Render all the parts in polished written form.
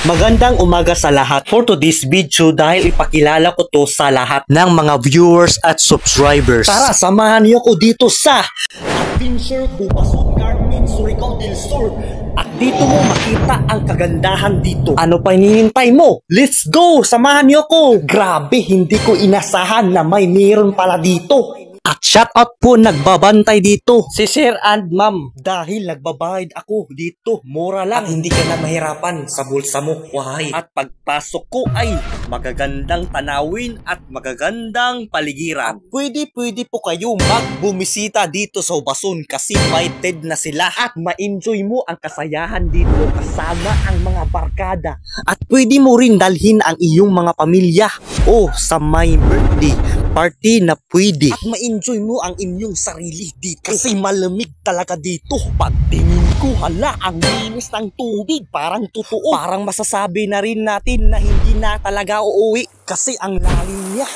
Magandang umaga sa lahat. For today's video, dahil ipakilala ko to sa lahat ng mga viewers at subscribers. Tara, samahan niyo ko dito sa Adventure Bubason Carmen Surigao del Sur. At dito mo makita ang kagandahan dito. Ano pa hinihintay mo? Let's go! Samahan niyo ko! Grabe, hindi ko inasahan na may meron pala dito. At shoutout po nagbabantay dito si Sir and Ma'am, dahil nagbabayad ako dito, mura lang. At hindi ka na mahirapan sa bulsa mo, wahay. At pagpasok ko ay magagandang tanawin at magagandang paligiran. Pwede po kayo magbumisita dito sa Bubason kasi invited na sila. At ma-enjoy mo ang kasayahan dito kasama ang mga barkada. At pwede mo rin dalhin ang iyong mga pamilya o sa may birthday party na pwede. At ma-enjoy mo ang inyong sarili dito kasi malamig talaga dito. Pagtingin ko, hala, ang linis ng tubig, parang totoo. Parang masasabi na rin natin na hindi na talaga uuwi kasi ang lalim niya.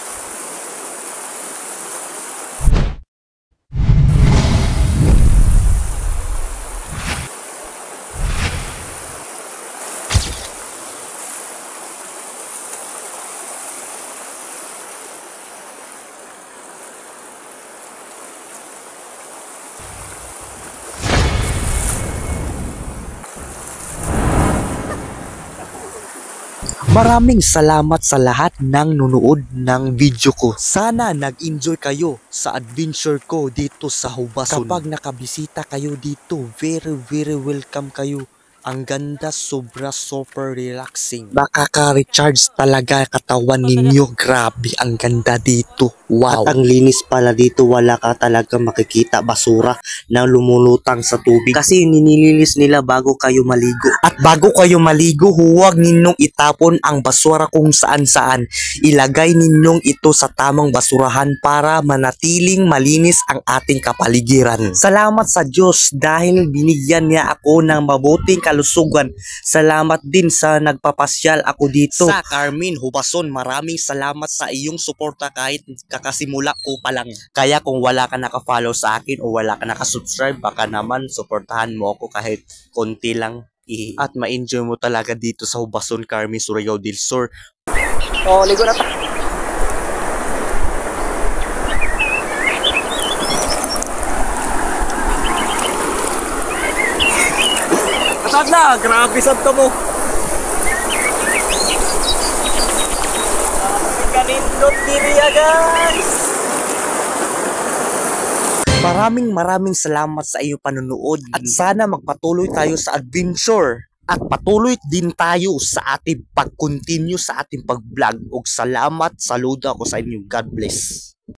Maraming salamat sa lahat ng nunood ng video ko. Sana nag-enjoy kayo sa adventure ko dito sa Bubason. Kapag nakabisita kayo dito, very welcome kayo. Ang ganda, super relaxing. Makaka-recharge talaga katawan ninyo. Grabe, ang ganda dito. Wow. At ang linis pala dito, wala ka talaga makikita basura na lumulutang sa tubig. Kasi ninilinis nila bago kayo maligo. At bago kayo maligo, huwag ninyong itapon ang basura kung saan-saan. Ilagay ninyong ito sa tamang basurahan para manatiling malinis ang ating kapaligiran. Salamat sa Diyos dahil binigyan niya ako ng mabuting kalusugan. Salamat din sa nagpapasyal ako dito sa Carmen Bubason. Maraming salamat sa iyong suporta kahit kakasimula ko pa lang. Kaya kung wala ka naka-follow sa akin o wala ka naka-subscribe, baka naman suportahan mo ako kahit konti lang. At ma-enjoy mo talaga dito sa Bubason Carmen Surigao del Sur. Oh, ligo na tayo. Kasad na, grabe sabta mo. Ganindot diriya, guys. Maraming salamat sa iyong panonood at sana magpatuloy tayo sa adventure at patuloy din tayo sa ating pag-continue sa ating pag-vlog. Og salamat, saludo ako sa inyo. God bless.